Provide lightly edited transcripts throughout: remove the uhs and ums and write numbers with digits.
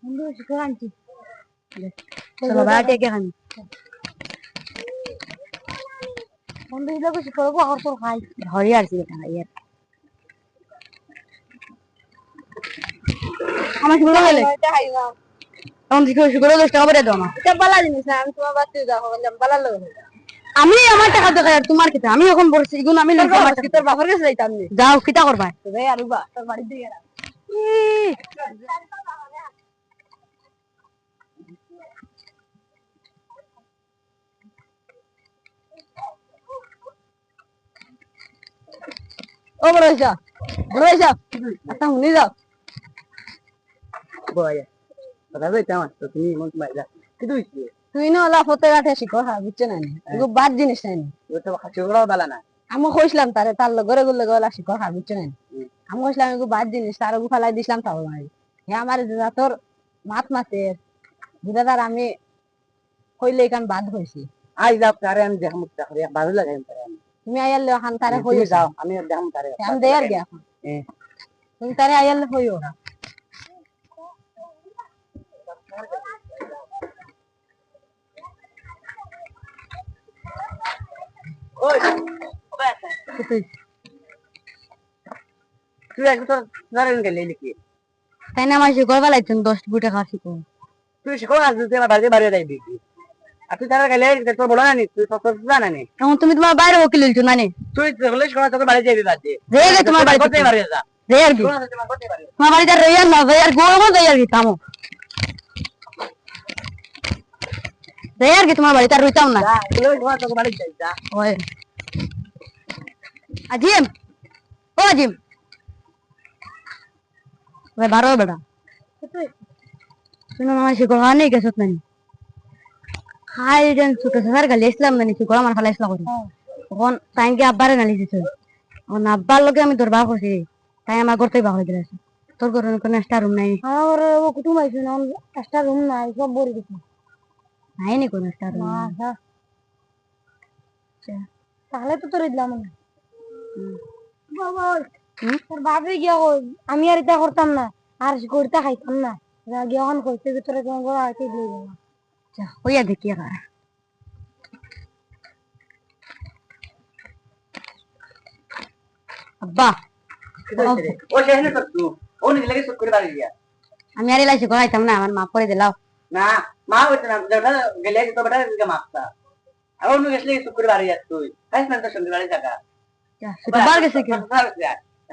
বন্ধু শিখর আনছি চলো বাইরে কে খান বন্ধু ইলাকে শিখর গো আর তো খাই ধরি আর কি এটা ইয়ার আমার শিখর গেলে এটা খাইবা তখন শিখর 10 টাকা করে দাও না এটা বালা জিনিস না আমি তোমার বাড়িতে যাও বললাম বালা লাগে আমি আমার টাকা দেখাই আর তোমার কিটা আমি এখন বলছি ইগুন আমি লইতে আমার তোর বাবার কাছে যাইতাম নি যাও কিটা করবা রে আরুবা তোর বাড়ি দিয়ে গেলাম ও বড় হইছা আচ্ছা হুনি যাও বয়া কথা কইতে আমার তো তুমি মন মাইরা কি দুইছি তুই না লা ফতে গাঠে শিখো হ্যাঁ বুঝছ না এগো বাদ জিনিস নাই ও তো খাচিওড়াও বালা না আমি কইছিলাম তারে তার লগরে গলা শিখো হ্যাঁ বুঝছ না আমি কইছিলাম এগো বাদ জিনিস তার গো ফালাই দিছিলাম তাও মারি হে আমার দাদা তোর মাত মাতে দাদার আমি কইলে কান বাদ হইছি আই যাও তারে আমি দেখাম তারে ভালো লাগে তারে তুমি আইলে হান তারে হই যাও আমি দেখাম তারে আমি দেয়ার গিয়া তুমি তারে আইলে হইও না ওই ওবে তুই একটু নারেন গেলে নাকি তাই না মাসে করবা লাইছেন 10 বুটা খাসি কো তুই শিখো না তুই আমার বাড়ি বাড়ি যাইবি আর তুই তারা গেলে তোর বড় না নি তুই সব জানা নি এখন তুমি তোমার বাইরে ওকিল লইছো না নি তুই গেলে শিখো তোর বাড়ি যাইবি বাদ দে রে তোমার বাড়ি করতে পারি যা রে আর কি তোমার বাড়ি যা রে আর না রে আর গোল যাই আর কি কামো রে আর কি তোমার বাড়ি তার রইতাম না গেলে তোমার তোর বাড়ি যাই যা ওই আজিম ও আজিম ওই বারো বেটা শুনো আমার শিকড় খাওয়া নেই গেছত নানি খাই যেন ছোট সার গালি ইসলাম নানি শিকড় আমার খালা ইসলাম করি তখন তাইকে আব্বারে নালি দিছে তখন আব্বার লোকে আমি তোর বাপ করছি তাই আমার করতেই বাপ হয়ে গেছে তোর ঘরে কোনো একটা রুম নাই আমার কুটুম আইছে না একটা রুম নাই সব বড় দিছে নাই নি কোনো একটা রুম তাহলে তো তোর দিলাম না বাবা তোর বাপে গিয়া আমি আর এটা করতাম না আর করতে খাইতাম না গিয়া এখন কইতে ভিতরে তোমার ঘর আইতে দিয়ে না যা হইয়া দেখি আর আব্বা ও শেহনে তো তুই ও নিজে লাগে সুখ করে বাড়ি গিয়া আমি আর এলাইছি করাইতাম না আমার মাফ করে দিলাও না মা হইতে না যেটা গেলে তো বেটা দিকে মাফতা আর অন্য গেছলে সুখ করে বাড়ি যা তুই খাইছ না তো সঙ্গে বাড়ি জায়গা যা সেটা বার গেছে কি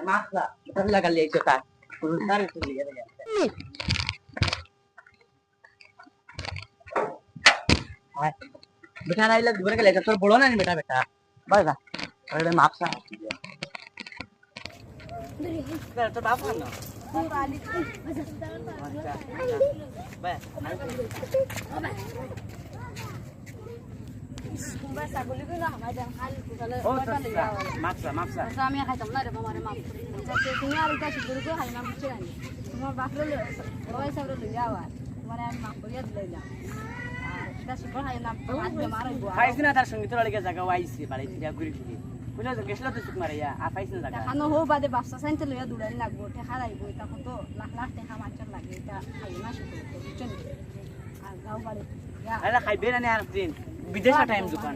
মাফতা এটা লাগালি আইছো তা পুরো তারে চলে গেল बेटा राइला दुबरे के लेकर तो बोलो ना नहीं बेटा बेटा बस अरे मापसा तो बाप ना बस बोली कि ना हमारे जन खाली कुकले मापसा मापसा तो हम यहाँ खाइतम ना रे हमारे माप जैसे तुम्हें आ रही थी को खाली माप पूछे नहीं तुम्हारे बाप लो वही सब लो जाओ तुम्हारे माप को याद ले जा খাইছ না তার সঙ্গে তোরা লেগে জায়গা আইছে বাড়ি থেকে ঘুরে ফিরে বুঝলো তো গেছিল তো সুক মারিয়া আর পাইছ না জায়গা খানো হো বাদে বাচ্চা সাইন্স লইয়া দুড়াই লাগবো ঠেকা রাইবো এটা কত লাখ লাখ টাকা মাচার লাগে এটা খাই না শুধু বুঝছেন আর গাও বাড়ি আরে খাইবে না আর দিন বিদেশে টাইম দোকান